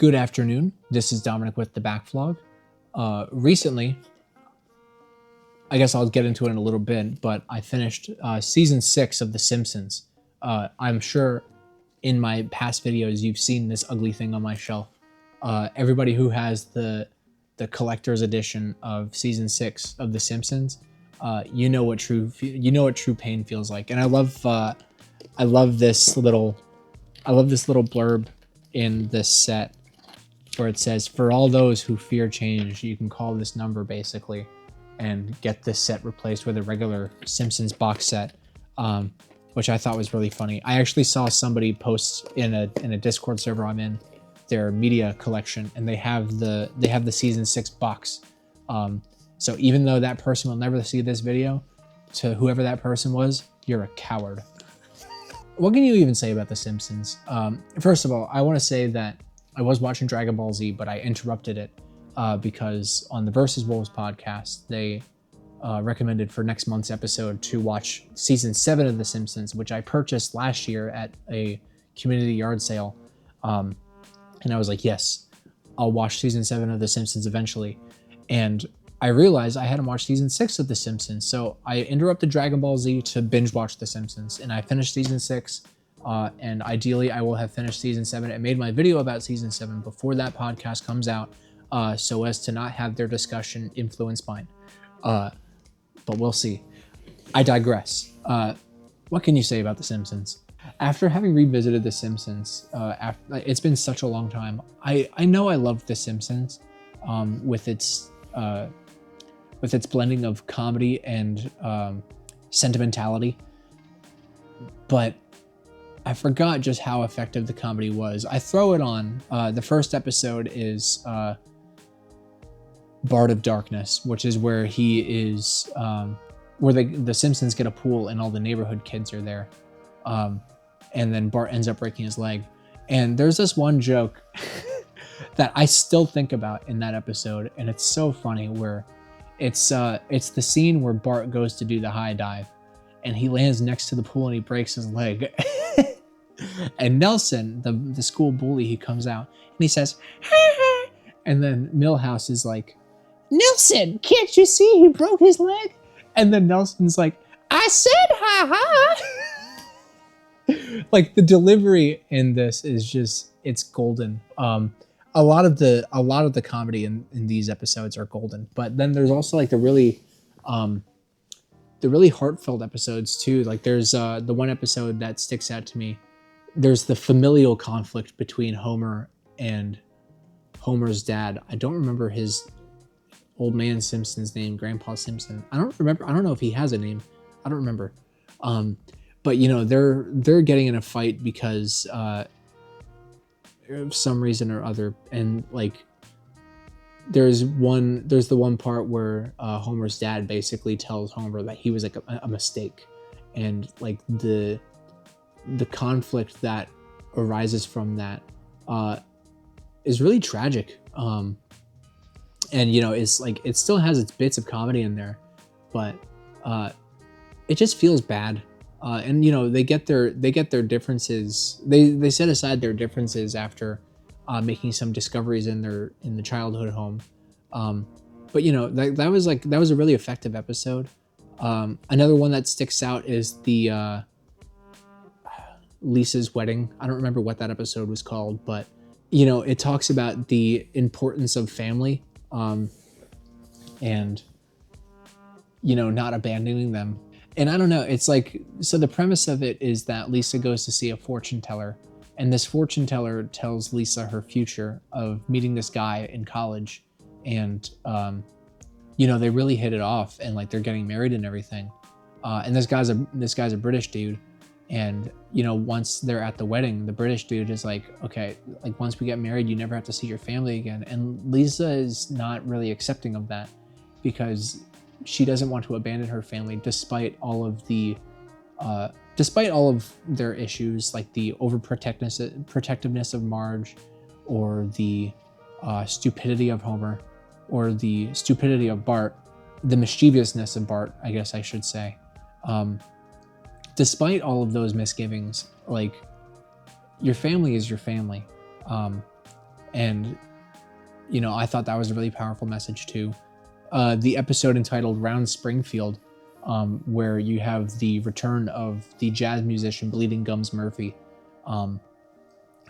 Good afternoon. This is Dominic with TheBackVlog. Recently, I guess I'll get into it in a little bit, but I finished season 6 of The Simpsons. I'm sure in my past videos you've seen this ugly thing on my shelf. Everybody who has the collector's edition of season 6 of The Simpsons, you know what true pain feels like. And I love this little blurb in this set, where it says, "For all those who fear change, you can call this number," basically, and get this set replaced with a regular Simpsons box set, which I thought was really funny. I actually saw somebody post in a Discord server I'm in their media collection, and they have the season 6 box. So even though that person will never see this video, to whoever that person was, you're a coward. What can you even say about The Simpsons? First of all, I want to say that I was watching Dragon Ball Z, but I interrupted it because on the Versus Wolves podcast, they recommended for next month's episode to watch season 7 of The Simpsons, which I purchased last year at a community yard sale. And I was like, yes, I'll watch season 7 of The Simpsons eventually. And I realized I hadn't watched season 6 of The Simpsons, so I interrupted Dragon Ball Z to binge watch The Simpsons, and I finished season 6. And ideally, I will have finished season 7 and made my video about season 7 before that podcast comes out, so as to not have their discussion influence mine. But we'll see. I digress. What can you say about The Simpsons? After having revisited The Simpsons, it's been such a long time. I know I loved The Simpsons with its blending of comedy and sentimentality, but I forgot just how effective the comedy was. I throw it on. The first episode is Bart of Darkness, which is where he is, where the Simpsons get a pool and all the neighborhood kids are there. And then Bart ends up breaking his leg. And there's this one joke that I still think about in that episode, and it's so funny, where it's the scene where Bart goes to do the high dive, and he lands next to the pool and he breaks his leg. And Nelson, the school bully, he comes out and he says, "Ha ha," and then Milhouse is like, "Nelson, can't you see he broke his leg?" And then Nelson's like, "I said ha ha." Like, the delivery in this is just, it's golden. A lot of the comedy in these episodes are golden, but then there's also like the really heartfelt episodes too. Like, there's the one episode that sticks out to me. There's the familial conflict between Homer and Homer's dad. I don't remember his old man Simpson's name, Grandpa Simpson. I don't know if he has a name. I don't remember. But you know, they're getting in a fight because of some reason or other, and like there's the one part where Homer's dad basically tells Homer that he was like a mistake, and like the conflict that arises from that is really tragic. And you know, it's like, it still has its bits of comedy in there, but it just feels bad. And you know, they get their differences. They set aside their differences after making some discoveries in the childhood home. But you know, that was a really effective episode. Another one that sticks out is the Lisa's wedding. I don't remember what that episode was called, but you know, it talks about the importance of family, and you know, not abandoning them. And I don't know, it's like, so the premise of it is that Lisa goes to see a fortune teller, and this fortune teller tells Lisa her future of meeting this guy in college, and you know, they really hit it off, and like they're getting married and everything. And this guy's a British dude, and you know, once they're at the wedding, the British dude is like, okay, like once we get married, you never have to see your family again. And Lisa is not really accepting of that, because she doesn't want to abandon her family despite all of their issues, like the overprotectiveness of Marge, or the stupidity of Homer, or the stupidity of Bart, the mischievousness of Bart, I guess I should say. Despite all of those misgivings, like, your family is your family. And, you know, I thought that was a really powerful message too. The episode entitled Round Springfield, where you have the return of the jazz musician Bleeding Gums Murphy,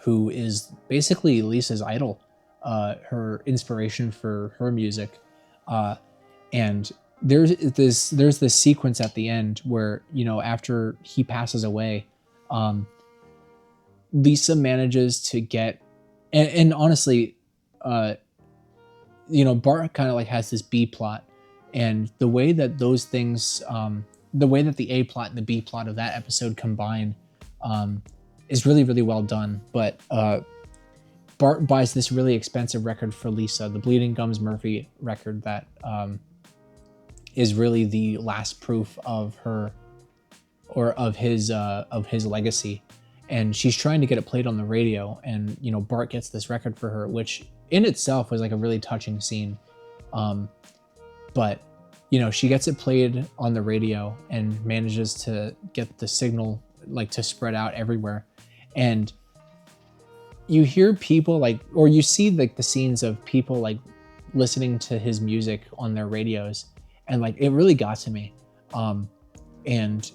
who is basically Lisa's idol, her inspiration for her music. And there's this sequence at the end where, you know, after he passes away, Lisa manages to get, and honestly, you know, Bart kind of like has this B plot, and the way that those things, the way that the A plot and the B plot of that episode combine, is really, really well done. But Bart buys this really expensive record for Lisa, the Bleeding Gums Murphy record that is really the last proof of her, or of his legacy. And she's trying to get it played on the radio, and, you know, Bart gets this record for her, which in itself was like a really touching scene. But, you know, she gets it played on the radio and manages to get the signal like to spread out everywhere. And you hear people like, or you see like the scenes of people like listening to his music on their radios, and like it really got to me. And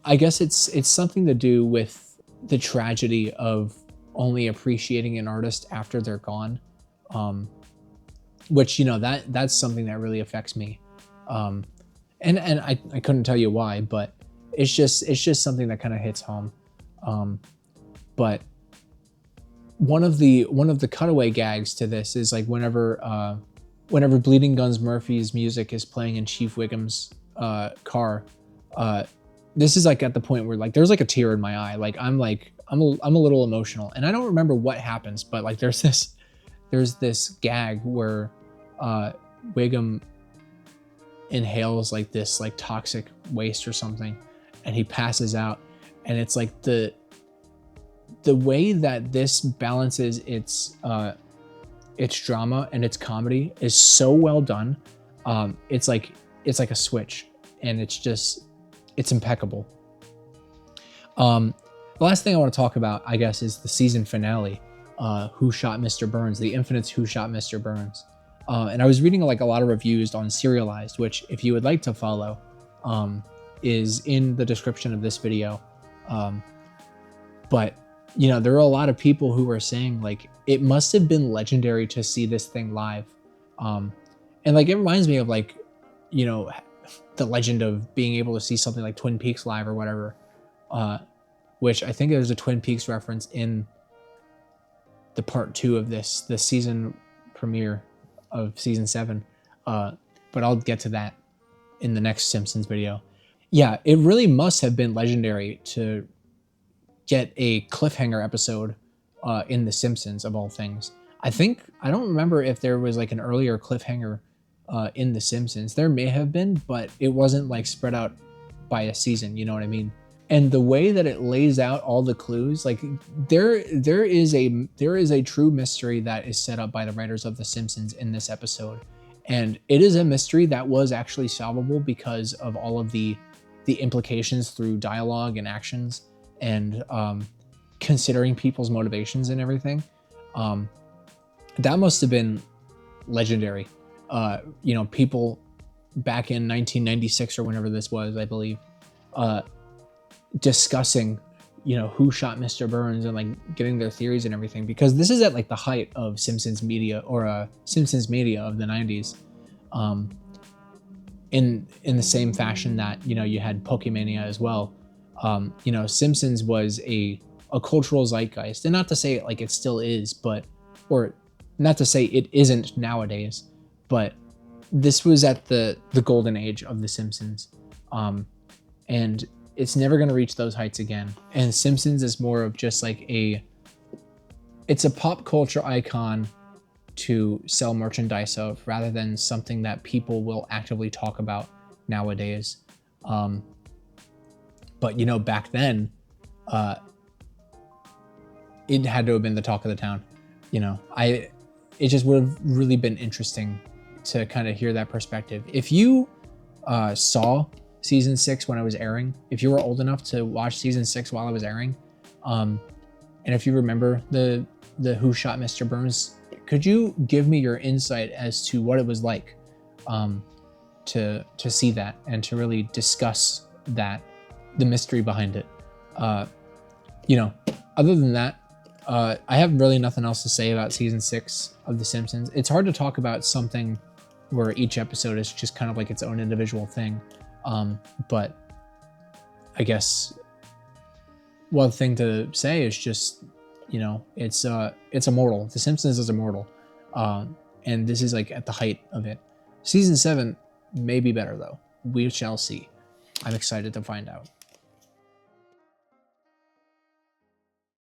I guess it's something to do with the tragedy of only appreciating an artist after they're gone, which, you know, that's something that really affects me, and I couldn't tell you why, but it's just something that kind of hits home. But one of the cutaway gags to this is like whenever Bleeding Gums Murphy's music is playing in Chief Wiggum's car, this is like at the point where like there's like a tear in my eye. Like I'm a little emotional, and I don't remember what happens, but like there's this gag where Wiggum inhales like this like toxic waste or something, and he passes out, and it's like the way that this balances its drama and its comedy is so well done. It's like a switch, and it's impeccable. The last thing I want to talk about, I guess, is the season finale, Who Shot Mr. Burns, the infamous Who Shot Mr. Burns. And I was reading like a lot of reviews on Serialized, which if you would like to follow, is in the description of this video. But, you know, there are a lot of people who were saying like, it must have been legendary to see this thing live. And like, it reminds me of like, you know, the legend of being able to see something like Twin Peaks live or whatever, which I think there's a Twin Peaks reference in the part 2 of the season premiere of season 7. But I'll get to that in the next Simpsons video. Yeah, it really must have been legendary to get a cliffhanger episode in The Simpsons, of all things. I don't remember if there was like an earlier cliffhanger in The Simpsons. There may have been, but it wasn't like spread out by a season, you know what I mean? And the way that it lays out all the clues, like there is a true mystery that is set up by the writers of The Simpsons in this episode. And it is a mystery that was actually solvable because of all of the implications through dialogue and actions, and considering people's motivations and everything. That must have been legendary. You know, people back in 1996 or whenever this was, I believe, discussing, you know, who shot Mr. Burns and like getting their theories and everything, because this is at like the height of Simpsons media, or Simpsons media of the 90s. In the same fashion that, you know, you had Pokemania as well. You know, Simpsons was a cultural zeitgeist, and not to say like it still is, but, or not to say it isn't nowadays, but this was at the golden age of The Simpsons. And it's never going to reach those heights again. And Simpsons is more of just like it's a pop culture icon to sell merchandise of, rather than something that people will actively talk about nowadays. But, you know, back then, it had to have been the talk of the town. You know, it just would have really been interesting to kind of hear that perspective. If you saw season 6 when it was airing, if you were old enough to watch season 6 while it was airing, and if you remember the Who Shot Mr. Burns Could you give me your insight as to what it was like to see that and to really discuss that, the mystery behind it? You know, other than that, I have really nothing else to say about season 6 of The Simpsons. It's hard to talk about something where each episode is just kind of like its own individual thing. But I guess one thing to say is just, you know, it's immortal. The Simpsons is immortal. And this is like at the height of it. Season 7 may be better though. We shall see. I'm excited to find out.